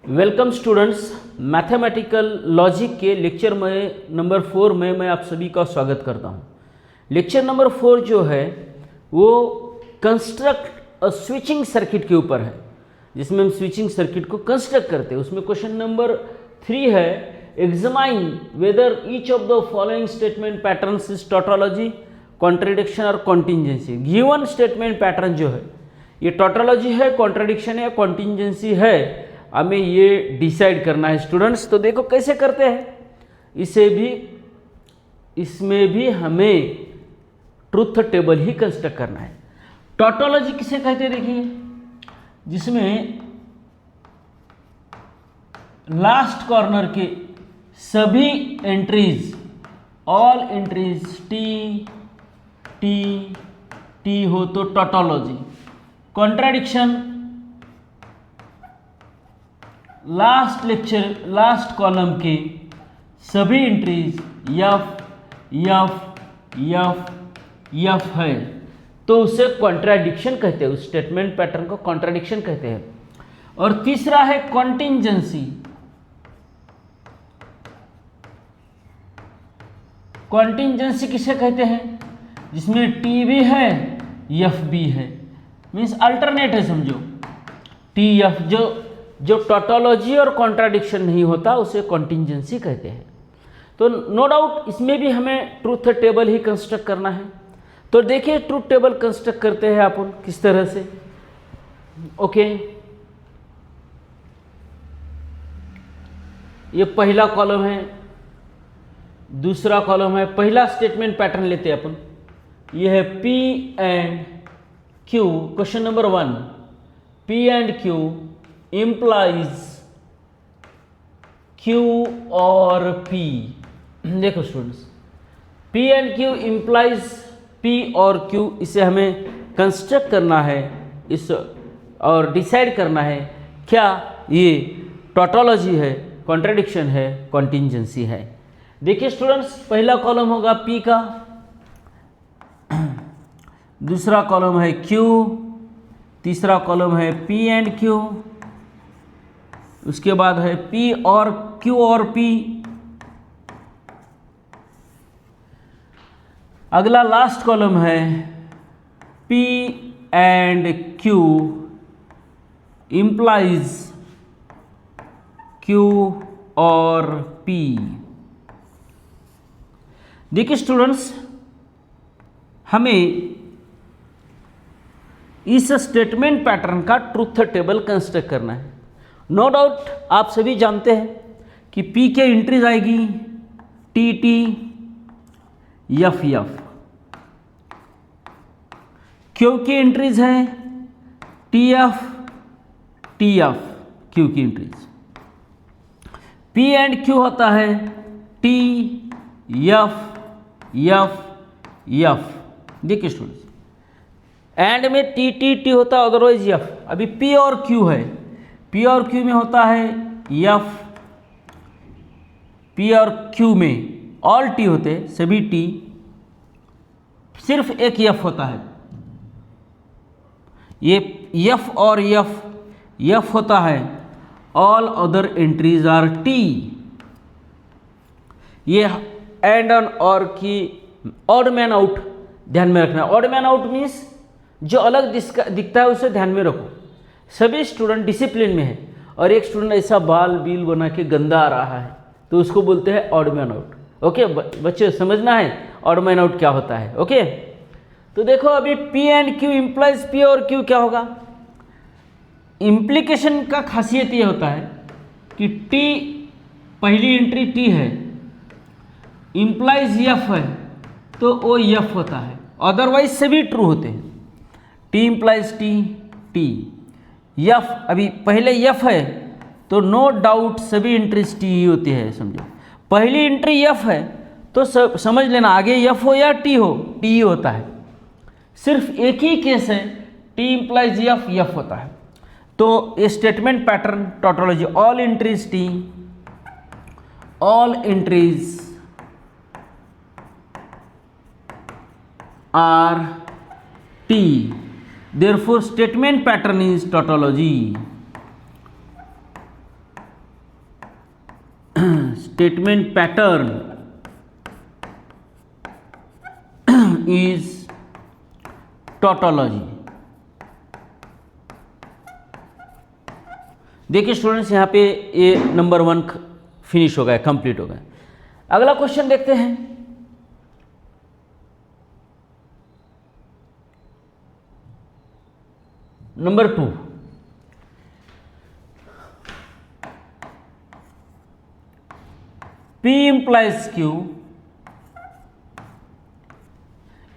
Welcome students, mathematical logic के lecture में number 4 में मैं आप सभी का स्वागत करता हूं। लेक्चर नंबर 4 जो है वो कंस्ट्रक्ट अ स्विचिंग सर्किट के ऊपर है, जिसमें हम स्विचिंग सर्किट को कंस्ट्रक्ट करते हैं। उसमें क्वेश्चन नंबर 3 है, examine whether each of the following statement patterns is tautology, contradiction और कॉन्टिंजेंसी। गिवन स्टेटमेंट पैटर्न जो है ये टोटोलॉजी है, कॉन्ट्रडिक्शन है, कॉन्टिंजेंसी है, हमें ये डिसाइड करना है स्टूडेंट्स। तो देखो कैसे करते हैं, इसमें भी हमें ट्रुथ टेबल ही कंस्ट्रक्ट करना है। टोटोलॉजी किसे कहते हैं देखिए, जिसमें लास्ट कॉर्नर के सभी entries, all entries T T T हो तो टोटोलॉजी। कॉन्ट्रडिक्शन लास्ट कॉलम के सभी entries F F F F है तो उसे कॉन्ट्राडिक्शन कहते हैं, उस स्टेटमेंट पैटर्न को कॉन्ट्राडिक्शन कहते हैं। और तीसरा है कॉन्टिंजेंसी। कॉन्टिंजेंसी किसे कहते हैं, जिसमें टी भी है यफ भी है, मीन्स अल्टरनेट है, समझो टी यफ। जो टोटोलॉजी और कॉन्ट्राडिक्शन नहीं होता उसे कॉन्टिंजेंसी कहते हैं। तो नो डाउट इसमें भी हमें ट्रूथ टेबल ही कंस्ट्रक्ट करना है। तो देखिए ट्रूथ टेबल कंस्ट्रक्ट करते हैं अपन किस तरह से। ओके, ये पहला कॉलम है, दूसरा कॉलम है। पहला स्टेटमेंट पैटर्न लेते हैं अपन, ये है P and Q। Question number 1, P and Q implies Q और P। देखो students, P and Q implies P और Q, इसे हमें कंस्ट्रक्ट करना है इस और डिसाइड करना है क्या ये टोटोलॉजी है, कॉन्ट्रडिक्शन है, कॉन्टिंजेंसी है। देखिए स्टूडेंट्स, पहला कॉलम होगा P का, दूसरा कॉलम है Q, तीसरा कॉलम है P एंड Q, उसके बाद है P और Q और P। अगला लास्ट कॉलम है P and Q implies Q और P। देखिए स्टूडेंट्स, हमें इस स्टेटमेंट पैटर्न का ट्रूथ टेबल कंस्ट्रक्ट करना है। नो डाउट आप सभी जानते हैं कि P के एंट्रीज आएगी T T F F, Q की एंट्रीज है टी एफ Q की एंट्रीज। P एंड Q होता है टी यफ यफ यफ। देखिए स्टूडेंट्स, एंड में टी टी टी होता है, अदरवाइज यफ। अभी P और Q है, P और Q में होता है यफ, P और Q में ऑल टी होते हैं, सभी टी, सिर्फ एक यफ होता है। ये यफ और यफ होता है, all other entries R T. ये एंड ऑन और की ऑड मैन आउट ध्यान में रखना। ऑड मैन आउट मीन्स जो अलग दिखता है उसे ध्यान में रखो। सभी स्टूडेंट डिसिप्लिन में है और एक स्टूडेंट ऐसा बाल बील बना के गंदा आ रहा है तो उसको बोलते हैं ऑड मैन आउट। ओके बच्चे, समझना है ऑड मैन आउट क्या होता है। ओके, तो देखो अभी P and Q implies P और Q क्या होगा। इम्प्लीकेशन का खासियत ये होता है कि T, पहली एंट्री T है, इम्प्लाइज यफ है तो वो यफ होता है, अदरवाइज सभी ट्रू होते हैं। T इम्प्लाइज टी यफ, अभी पहले यफ है तो नो डाउट सभी एंट्रीज टी ही होती है। समझो पहली एंट्री यफ है तो समझ लेना आगे यफ हो या टी हो, टी ही होता है। सिर्फ एक ही केस है, टी इम्प्लाइज यफ होता है। तो ये statement pattern tautology, all entries T, all entries R T, therefore statement pattern is tautology। statement pattern is tautology. देखिए स्टूडेंट्स, यहाँ पे ये नंबर 1 फिनिश हो गया, कंप्लीट हो गया। अगला क्वेश्चन देखते हैं। Number 2, P implies Q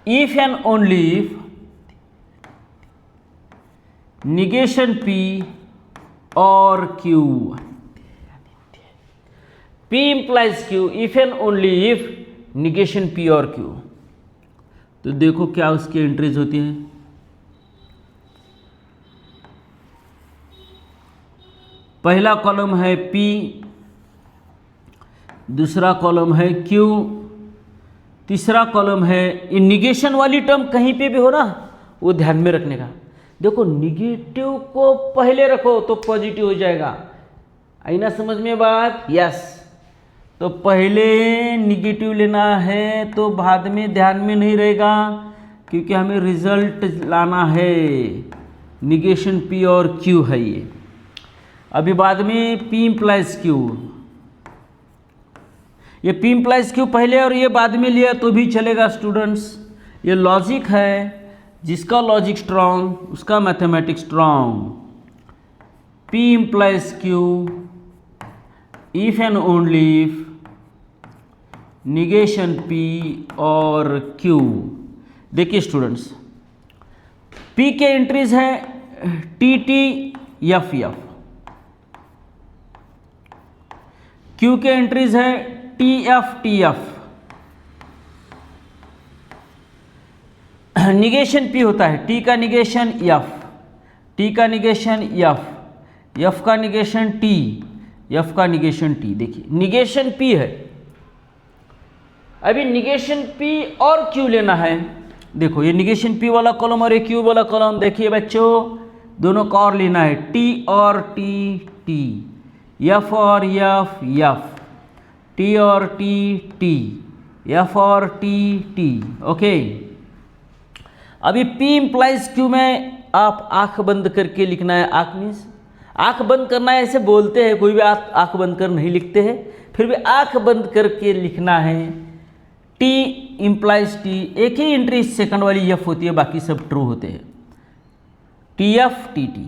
if and only if negation P or Q. P implies Q if and only if negation P or Q. तो देखो क्या उसकी एंट्रीज होती हैं। पहला कॉलम है P, दूसरा कॉलम है Q, तीसरा कॉलम है, ये निगेशन वाली टर्म कहीं पे भी हो ना, वो ध्यान में रखने का। देखो निगेटिव को पहले रखो तो पॉजिटिव हो जाएगा। आई ना समझ में बात? यस। तो पहले निगेटिव लेना है तो बाद में ध्यान में नहीं रहेगा, क्योंकि हमें रिजल्ट लाना है। निगेशन P और Q है ये। अभी बाद में P implies Q, ये P implies Q पहले और ये बाद में लिया तो भी चलेगा स्टूडेंट्स। ये लॉजिक है, जिसका लॉजिक स्ट्रॉन्ग उसका mathematics strong. P implies Q if and only if negation P और Q। देखिए स्टूडेंट्स, P के एंट्रीज है TT F F, Q के एंट्रीज है TF TF। निगेशन P होता है, T का निगेशन F, T का निगेशन F, F का निगेशन T, F का निगेशन T। देखिए निगेशन P है, अभी निगेशन P और Q लेना है। देखो ये निगेशन P वाला कॉलम और ये Q वाला कॉलम, देखिए बच्चों दोनों का और लेना है, T और T T, F और F F, T और T T, F और T T। ओके, अभी P implies Q में आप आंख बंद करके लिखना है। आंख मीन्स आंख बंद करना है, ऐसे बोलते हैं, कोई भी आंख बंद कर नहीं लिखते हैं, फिर भी आंख बंद करके लिखना है। T implies T, एक ही एंट्री सेकंड वाली F होती है, बाकी सब ट्रू होते हैं। TF TT।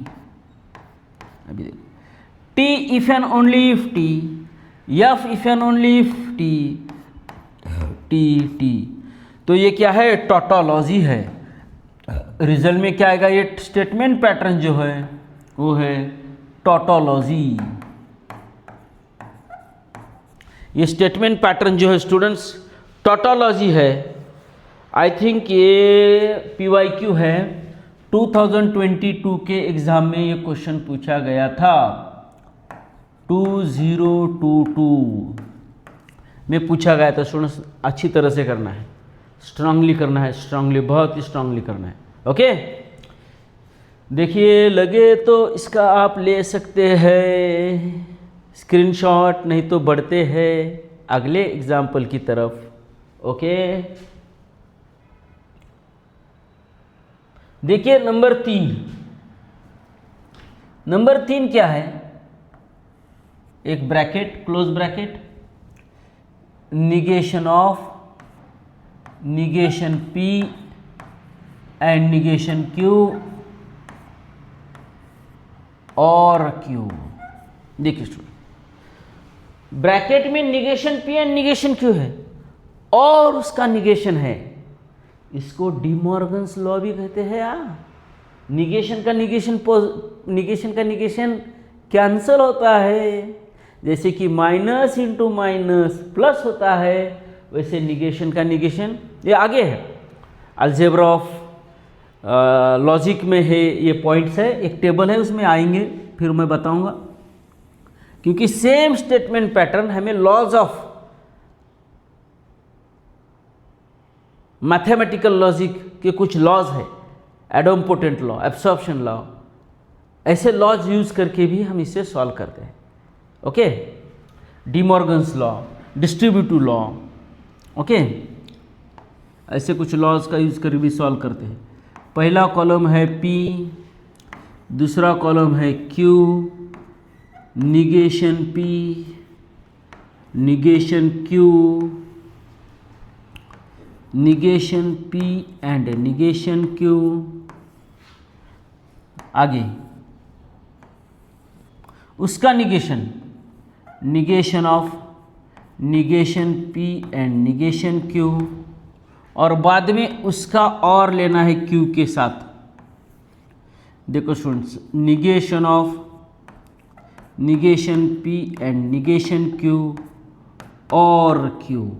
अभी देखो T if and only if T, F if and only if T, T T। तो ये क्या है? टॉटोलॉजी है। रिजल्ट में क्या आएगा? ये स्टेटमेंट पैटर्न जो है वो है टॉटोलॉजी। ये स्टेटमेंट पैटर्न जो है स्टूडेंट्स टॉटोलॉजी है। आई थिंक ये PYQ है, 2022 के एग्ज़ाम में ये क्वेश्चन पूछा गया था, 2022 में पूछा गया था स्टूडेंट्स। अच्छी तरह से करना है, स्ट्रांगली करना है, स्ट्रांगली, बहुत ही स्ट्रांगली करना है। ओके, देखिए लगे तो इसका आप ले सकते हैं स्क्रीनशॉट, नहीं तो बढ़ते हैं अगले एग्जाम्पल की तरफ। ओके, देखिए नंबर 3। नंबर 3 क्या है? एक bracket, close bracket, negation of negation P and negation Q और Q। देखिए स्टूडेंट, ब्रैकेट में negation P and negation Q है और उसका निगेशन है, इसको डिमॉर्गन्स लॉ भी कहते हैं यार। निगेशन का निगेशन कैंसल होता है, जैसे कि माइनस इंटू माइनस प्लस होता है, वैसे निगेशन का निगेशन ये आगे है। अलजेब्रा ऑफ लॉजिक में है, ये पॉइंट्स है, एक टेबल है उसमें आएंगे, फिर मैं बताऊंगा। क्योंकि सेम स्टेटमेंट पैटर्न हमें लॉज ऑफ मैथमेटिकल लॉजिक के कुछ लॉज है, एडोम्पोटेंट लॉ, एब्सॉर्प्शन लॉ, ऐसे लॉज यूज करके भी हम इसे सॉल्व करते हैं। Okay, D Morgan's law, distributive law, okay, ऐसे कुछ लॉज का यूज करके भी सॉल्व करते हैं। पहला कॉलम है P, दूसरा कॉलम है Q, negation P, negation Q, negation P and negation Q। आगे उसका negation, negation of negation P and negation Q, और बाद में उसका और लेना है Q के साथ। देखो students, negation of negation P and negation Q और Q।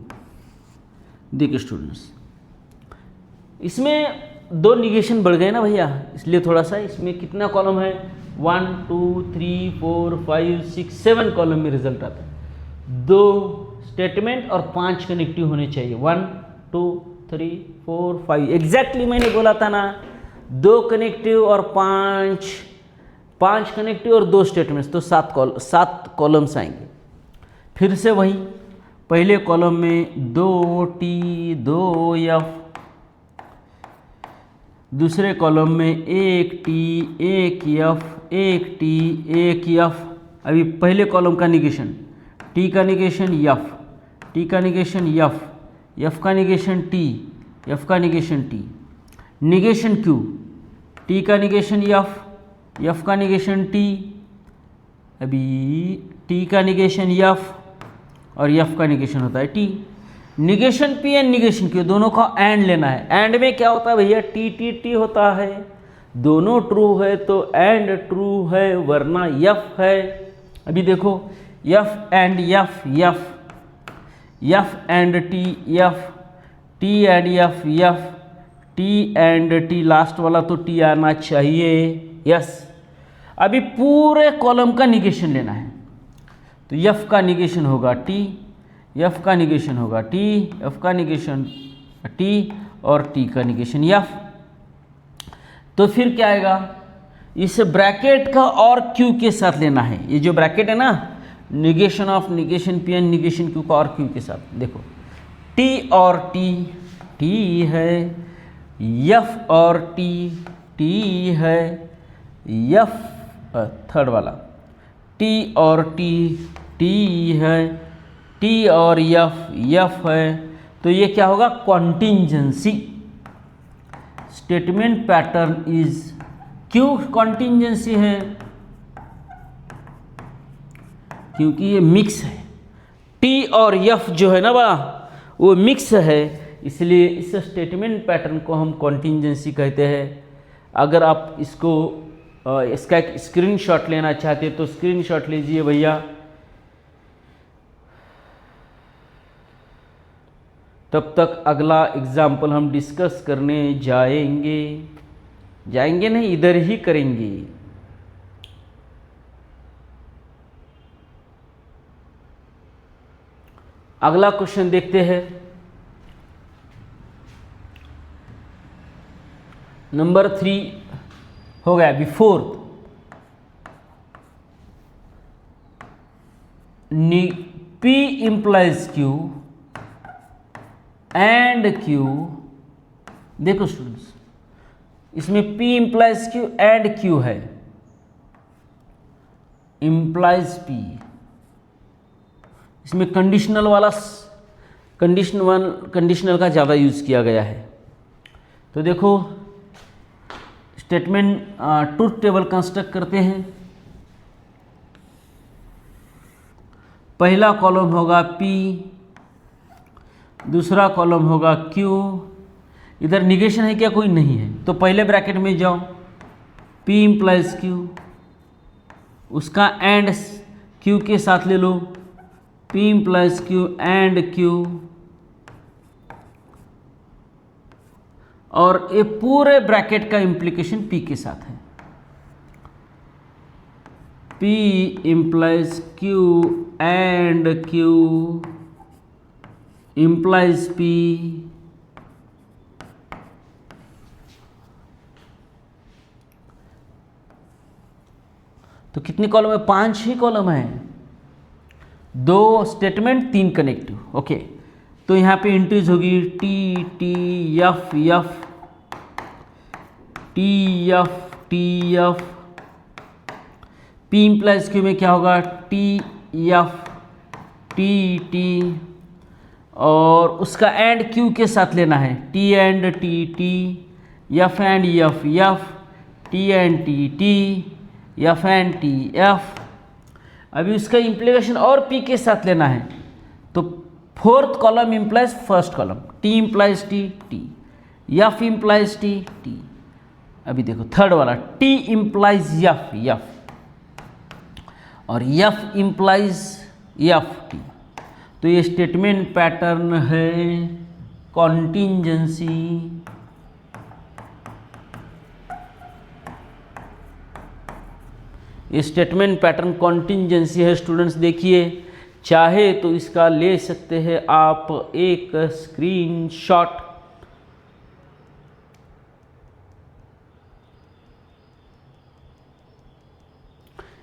देखिए स्टूडेंट्स, इसमें दो निगेशन बढ़ गए ना भैया, इसलिए थोड़ा सा इसमें कितना कॉलम है, 1 2 3 4 5 6 7 कॉलम में रिजल्ट आता है। 2 स्टेटमेंट और 5 कनेक्टिव होने चाहिए, 1 2 3 4 5, एग्जैक्टली मैंने बोला था ना, 2 कनेक्टिव और 5 कनेक्टिव और 2 स्टेटमेंट्स, तो 7 कॉलम्स आएंगे। फिर से वही, पहले कॉलम में 2T 2F, दूसरे कॉलम में 1T 1F 1T 1F। अभी पहले कॉलम का निगेशन, T का निगेशन F, T का निगेशन F, F का निगेशन T, F का negation T, negation Q, T का निगेशन F, F का निगेशन T, अभी T का निगेशन F और F का निगेशन होता है T। Negation P and negation Q दोनों का एंड लेना है। एंड में क्या होता है भैया, T T T होता है, दोनों ट्रू है तो एंड ट्रू है, वरना F है। अभी देखो, F and F, F and T F, T and F F, T and T, last वाला तो T आना चाहिए, यस। अभी पूरे कॉलम का निगेशन लेना है, तो F का निगेशन होगा T, F का निगेशन होगा T, F का निगेशन T और T का निगेशन F। तो फिर क्या आएगा, इस ब्रैकेट का और Q के साथ लेना है। ये जो ब्रैकेट है ना, negation of negation P and negation Q का और Q के साथ, देखो T और T, T है, F और T, T है, F थर्ड वाला, T और T, T है, T और F, F है। तो ये क्या होगा, कॉन्टिंजेंसी। स्टेटमेंट पैटर्न इज, क्यों कॉन्टिंजेंसी है, क्योंकि ये मिक्स है, T और F जो है ना बड़ा, वो मिक्स है, इसलिए इस स्टेटमेंट पैटर्न को हम कॉन्टिंजेंसी कहते हैं। अगर आप इसका एक स्क्रीनशॉट लेना चाहते हैं तो स्क्रीनशॉट लीजिए भैया। तब तक अगला एग्जाम्पल हम डिस्कस करने जाएंगे नहीं, इधर ही करेंगे। अगला क्वेश्चन देखते हैं, नंबर 3 हो गया। अभी 4th, P implies Q and Q। देखो स्टूडेंट्स, इसमें P implies Q and Q है, implies P, इसमें कंडीशनल वाला, कंडीशनल का ज़्यादा यूज़ किया गया है। तो देखो, स्टेटमेंट ट्रूथ टेबल कंस्ट्रक्ट करते हैं। पहला कॉलम होगा P, दूसरा कॉलम होगा Q। इधर निगेशन है क्या, कोई नहीं है, तो पहले ब्रैकेट में जाओ, P implies Q, उसका एंड Q के साथ ले लो, P implies Q and Q, और ये पूरे ब्रैकेट का इम्प्लीकेशन P के साथ है। P implies Q and Q implies P। तो कितने कॉलम है, 5 ही कॉलम है। 2 स्टेटमेंट 3 कनेक्टिव। ओके, तो यहाँ पे एंट्रीज होगी T T F F T F P implies Q में क्या होगा टी एफ टी और उसका एंड क्यू के साथ लेना है T and T F and F T and T F and T F. अभी उसका इम्प्लीकेशन और पी के साथ लेना है, तो fourth column implies first column, T implies T F implies T. अभी देखो थर्ड वाला टी इम्प्लाइज एफ और एफ इम्प्लाइज एफ टी। तो ये स्टेटमेंट पैटर्न है कॉन्टिंजेंसी। ये स्टेटमेंट पैटर्न कॉन्टिंजेंसी है स्टूडेंट्स। देखिए, चाहे तो इसका ले सकते हैं आप एक स्क्रीनशॉट।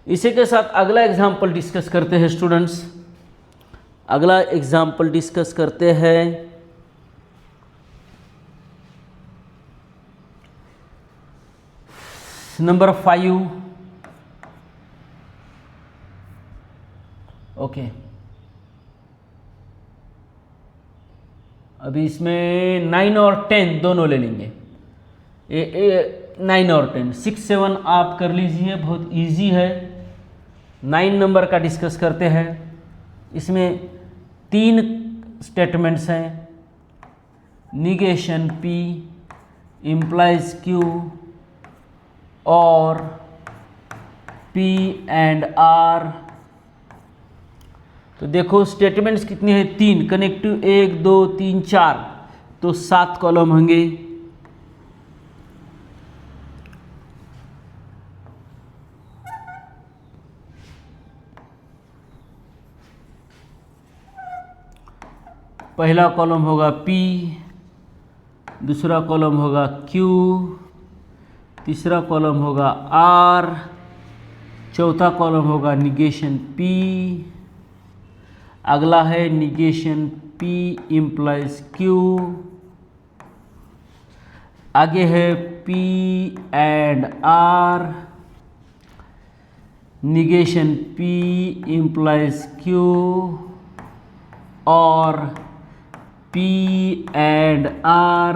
इसी के साथ अगला एग्जाम्पल डिस्कस करते हैं स्टूडेंट्स। अगला एग्जाम्पल डिस्कस करते हैं नंबर 5। ओके, अभी इसमें 9 और 10 दोनों ले लेंगे। 9 और 10, 6 7 आप कर लीजिए, बहुत इजी है। 9 नंबर का डिस्कस करते हैं। इसमें 3 स्टेटमेंट्स हैं, निगेशन P इम्प्लाइज Q और P एंड R। तो देखो स्टेटमेंट्स कितनी है 3, कनेक्टिव 1 2 3 4, तो 7 कॉलम होंगे। पहला कॉलम होगा P, दूसरा कॉलम होगा Q, तीसरा कॉलम होगा R, चौथा कॉलम होगा निगेशन P, अगला है निगेशन P इम्प्लाइज Q, आगे है P and R, negation P implies Q और P एंड R।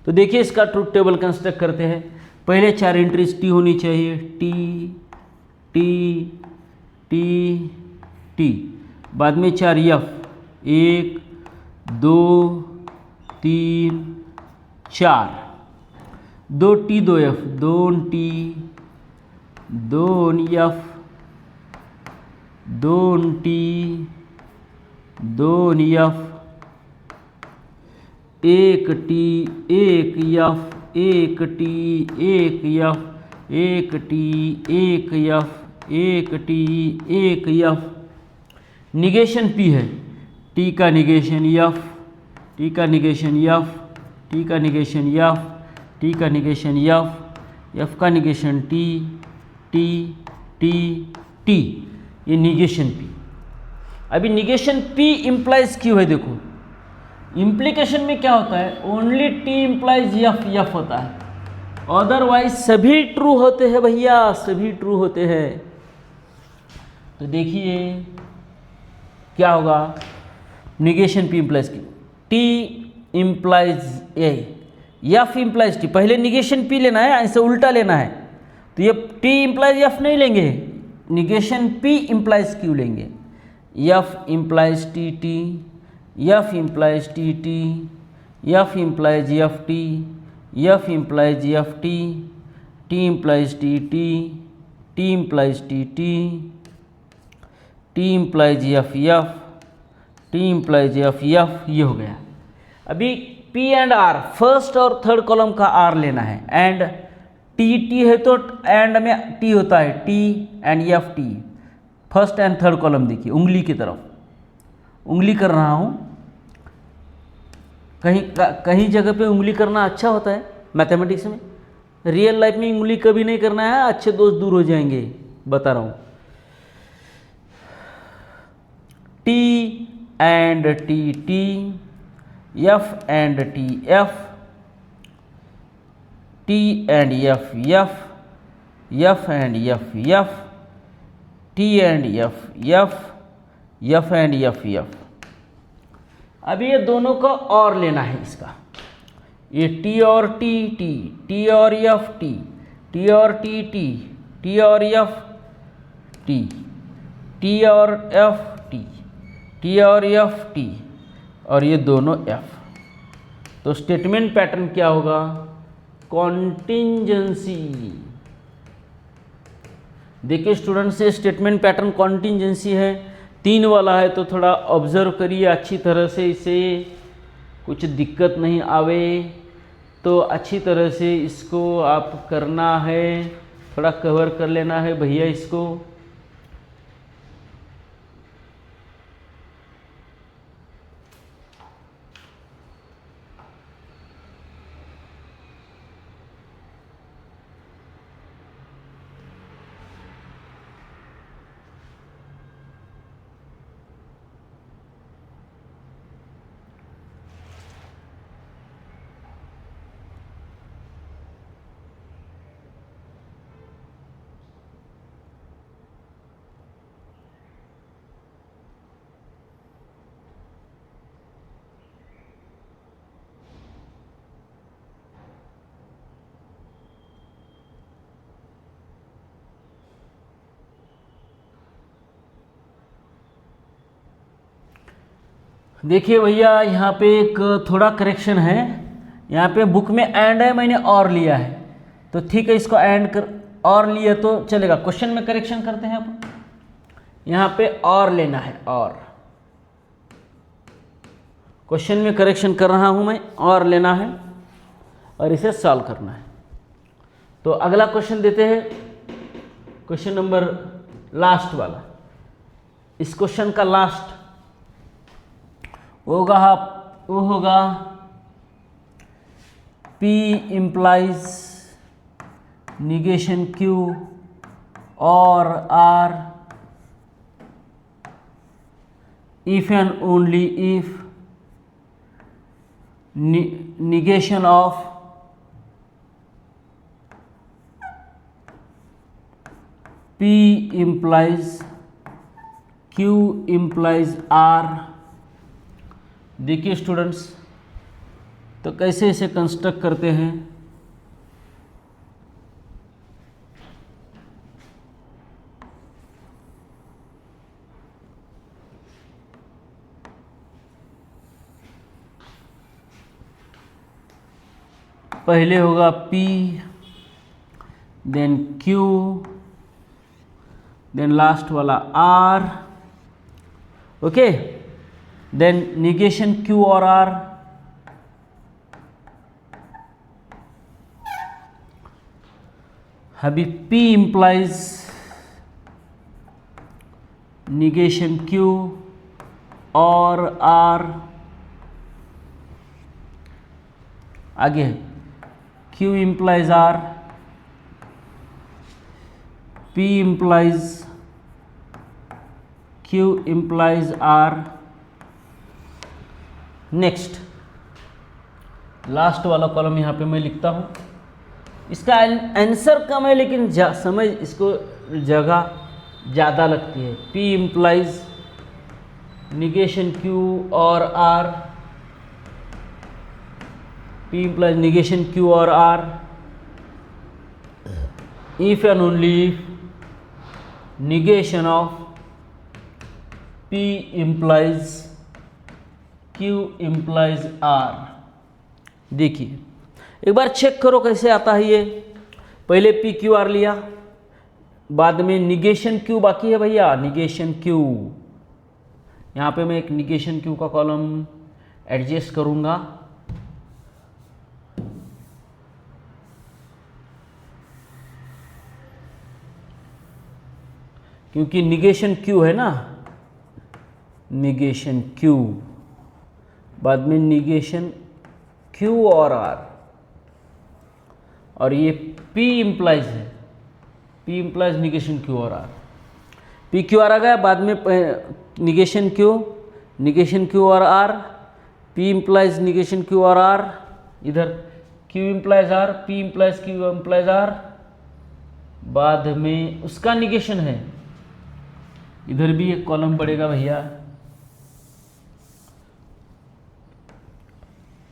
तो देखिए इसका ट्रूथ टेबल कंस्ट्रक्ट करते हैं। पहले 4 एंट्रीज T होनी चाहिए, T। बाद में 4 F, 1 2 3 4, 2 T 2 F, 2 T 2 F, 2 T 2 F, 1 T 1 F, 1 T 1 F, 1 T 1 F, 1 T 1 F। Negation P है, T का निगेशन F, T का निगेशन F, T का निगेशन F, T का निगेशन F, F का negation T। ये negation P। अभी negation P implies Q है। देखो इम्प्लीकेशन में क्या होता है, ओनली T इम्प्लाइज F होता है, अदरवाइज सभी ट्रू होते हैं भैया, सभी ट्रू होते हैं। तो देखिए क्या होगा, negation P implies Q, T implies F implies T। पहले निगेशन P लेना है, ऐसे उल्टा लेना है, तो ये T इम्प्लाइज F नहीं लेंगे, निगेशन P इम्प्लाइज Q लेंगे। F implies T, F implies T, F implies FT, F implies FT, T implies T, T implies TT, T implies FF, T implies FF। ये हो गया। अभी P and R, first और third column का R लेना है, and T है तो एंड में T होता है, T and FT, first and third column. देखिए उंगली की तरफ, उंगली कर रहा हूँ, कहीं जगह पे उंगली करना अच्छा होता है मैथमेटिक्स में, रियल लाइफ में उंगली कभी नहीं करना है, अच्छे दोस्त दूर हो जाएंगे, बता रहा हूँ। T and T T, F and T F, T and F F, F and F F, T and F F, F and F F. अब ये दोनों का और लेना है इसका, ये टी और टी टी, टी और एफ टी, टी और टी टी, टी और एफ टी, टी और एफ टी, टी और एफ टी, और ये दोनों एफ। तो स्टेटमेंट पैटर्न क्या होगा? कॉन्टिंजेंसी। देखिए स्टूडेंट्स, ये स्टेटमेंट पैटर्न कॉन्टिंजेंसी है, 3 वाला है, तो थोड़ा ऑब्जर्व करिए अच्छी तरह से, इसे कुछ दिक्कत नहीं आवे, तो अच्छी तरह से इसको आप करना है, थोड़ा कवर कर लेना है भैया इसको। देखिए भैया यहाँ पे एक थोड़ा करेक्शन है, यहाँ पे बुक में एंड है, मैंने और लिया है, तो ठीक है, इसको एंड कर और लिया तो चलेगा। क्वेश्चन में करेक्शन करते हैं आप, यहाँ पे और लेना है, और क्वेश्चन में करेक्शन कर रहा हूँ मैं, और लेना है और इसे सॉल्व करना है। तो अगला क्वेश्चन देते हैं, क्वेश्चन नंबर लास्ट वाला। इस क्वेश्चन का लास्ट वो होगा P implies negation Q or R if and only if negation of P implies Q implies R। देखिए स्टूडेंट्स, तो कैसे इसे कंस्ट्रक्ट करते हैं। पहले होगा P, then Q, then last वाला R, okay, then negation Q और R। अभी P implies निगेशन Q और R, आगे Q implies R, P implies Q implies R। Next last वाला कॉलम यहाँ पे मैं लिखता हूँ, इसका आंसर कम है लेकिन समझ इसको जगह ज़्यादा लगती है। P implies निगेशन Q और R, P implies negation Q और R if and only if negation of P implies Q implies R। देखिए एक बार चेक करो कैसे आता है ये। पहले P Q R लिया, बाद में निगेशन Q बाकी है भैया, निगेशन Q। यहाँ पे मैं एक निगेशन Q का कॉलम एडजस्ट करूँगा, क्योंकि निगेशन Q है ना, निगेशन Q, बाद में निगेशन Q और R, और ये P इम्प्लाइज है, P इम्प्लाइज निगेशन Q और R। P Q R आ गया, बाद में निगेशन Q और R, P implies negation Q और R, इधर Q implies R, P implies Q implies R, बाद में उसका निगेशन है, इधर भी एक कॉलम पड़ेगा भैया।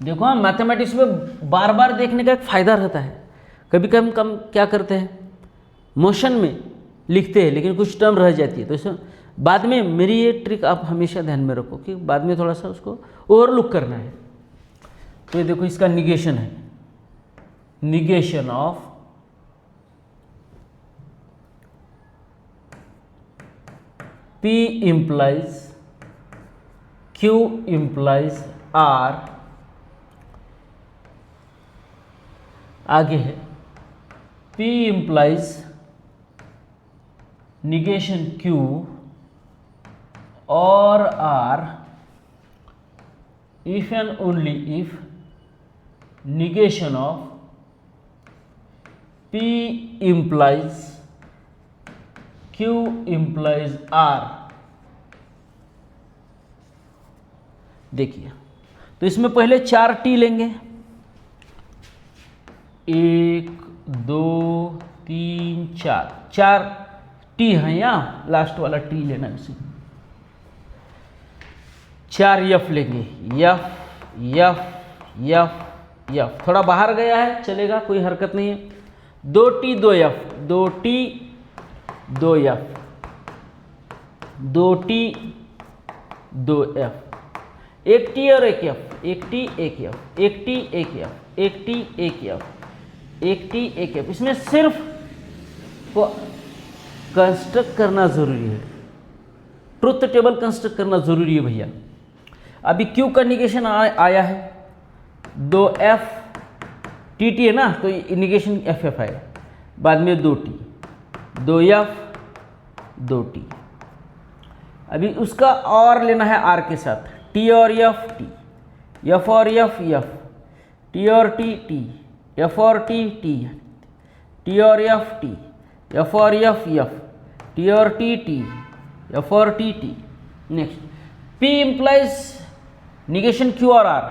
देखो हाँ, मैथमेटिक्स में बार बार देखने का एक फ़ायदा रहता है। कभी कभी हम क्या करते हैं, मोशन में लिखते हैं लेकिन कुछ टर्म रह जाती है, तो इसमें बाद में मेरी ये ट्रिक आप हमेशा ध्यान में रखो कि बाद में थोड़ा सा उसको ओवरलुक करना है। तो ये देखो इसका निगेशन है, negation of P implies Q implies R, आगे है P इम्प्लाइज निगेशन Q और R if and only if negation of P implies Q implies R। देखिए, तो इसमें पहले 4 T लेंगे, 1 2 3 4 T है, यहाँ लास्ट वाला T लेना है उसे। 4 F लेंगे, F F F, थोड़ा बाहर गया है चलेगा, कोई हरकत नहीं है। 2 T 2 F, 2 T 2 F, 2 T 2 F, 1 T और 1 F, 1 T 1 F, 1 T 1 F, 1 T 1 F, 1 T 1 F। इसमें सिर्फ को कंस्ट्रक्ट करना जरूरी है, ट्रुथ टेबल कंस्ट्रक्ट करना जरूरी है भैया। अभी Q का निगेशन आया है, 2 F T T है ना, तो निगेशन F F आएगा, बाद में 2 T 2 F 2 T। अभी उसका और लेना है R के साथ, T और F T, F और F F, T और T T, F और T T, T और F T, F और F F, T और T T, F और T T। Next P implies negation Q और R,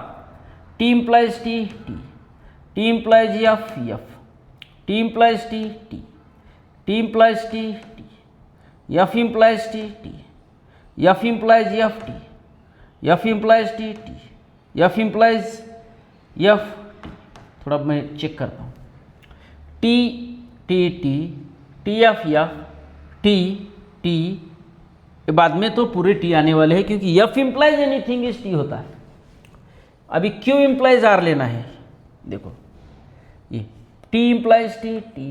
T implies T T, T implies F F, T implies T T, T implies T T, F implies T T, F implies F T, F implies T T, F implies F T। थोड़ा मैं check करता हूँ, T T T, T F F, T T, बाद में तो पूरे T आने वाले हैं क्योंकि F implies anything is T होता है। अभी Q implies R लेना है, देखो ये T implies T T,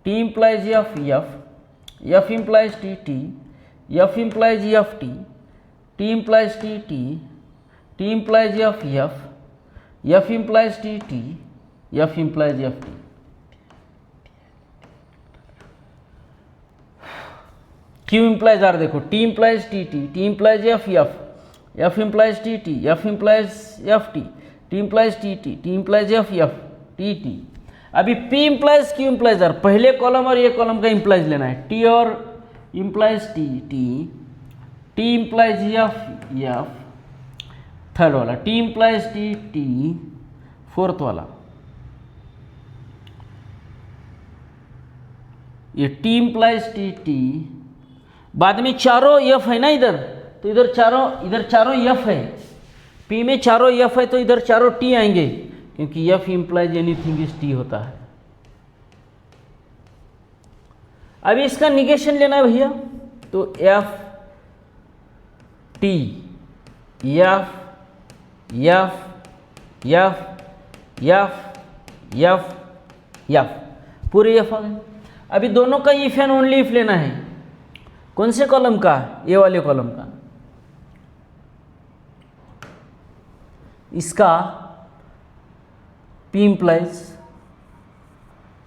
T implies F F, F implies T T, F implies F T, T implies T T, T implies F F, F implies T T, F implies F T। Q implies R, देखो T implies T T, T implies F F, F implies T T, F implies F T, T implies T T, T implies F F, T T। अभी P implies Q implies R, पहले column और ये column का implies लेना है, T और implies T T, T implies F F, third वाला T implies T T, fourth वाला ये T implies T T, बाद में चारों F है ना इधर, तो इधर चारों F है, P में चारों F है तो इधर चारों T आएंगे क्योंकि F implies anything is T होता है। अभी इसका निगेशन लेना है भैया, तो F T F F F F F F, पूरे F आ गए। अभी दोनों का इफ एंड ओनली इफ लेना है, कौन से कॉलम का, ये वाले कॉलम का। इसका P implies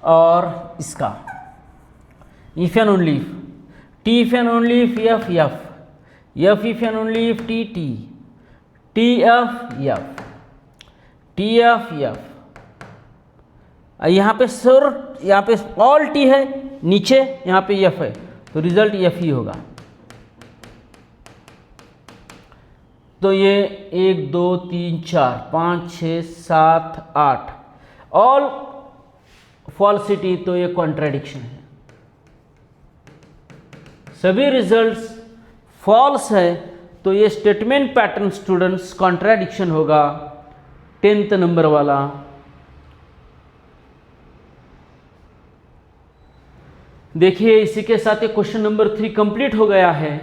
और इसका if and only if, T if and only if F F, F if and only if T T, T F F, T F F, यहाँ पे सर, यहाँ पे ऑल टी है, नीचे यहाँ पे एफ है, तो रिजल्ट एफ ही होगा। तो ये 1 2 3 4 5 6 7 8 ऑल फॉल्सिटी, तो ये कॉन्ट्राडिक्शन है। सभी रिजल्ट्स फॉल्स है, तो ये स्टेटमेंट पैटर्न स्टूडेंट्स कॉन्ट्राडिक्शन होगा 10th नंबर वाला। देखिए इसी के साथ ये क्वेश्चन नंबर 3 कंप्लीट हो गया है।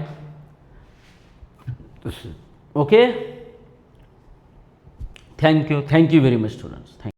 Okay, thank you very much students, thank you.